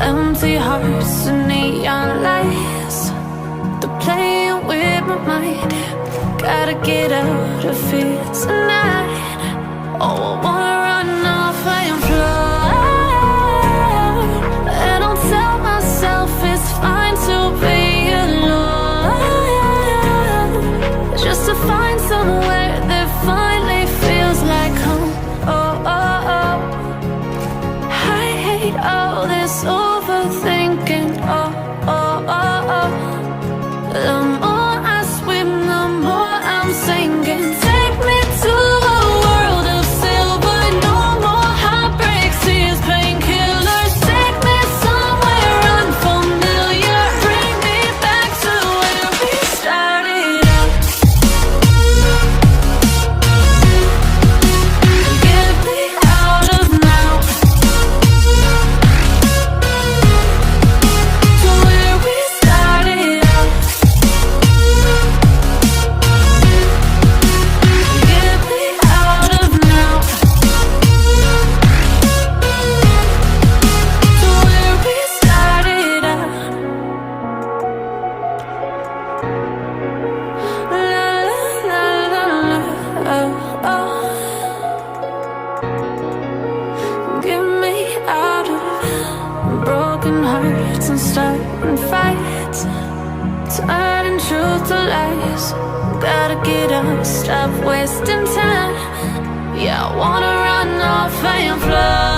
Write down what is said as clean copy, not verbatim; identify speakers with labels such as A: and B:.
A: Empty hearts and neon lights, they're playing with my mind. Gotta get out of here tonight. Oh, I wanna run off and fly, and I'll tell myself it's fine to be alone, just to find somewhere that finally feels like home. Oh, oh, oh. I hate all this overthinking. Oh, oh, oh, oh. The more I swim, the more I'm sinking. Take me to a world of silver, no more heartbreaks, tears, painkillers. Take me somewhere unfamiliar, bring me back to where we started out. Get me out of now, to where we started out. Get me out of now, to where we started out. La la la la, oh, oh. Get me out of broken hearts and starting fights, turning truth to lies. Gotta get up, stop wasting time. Yeah, I wanna run off and fly.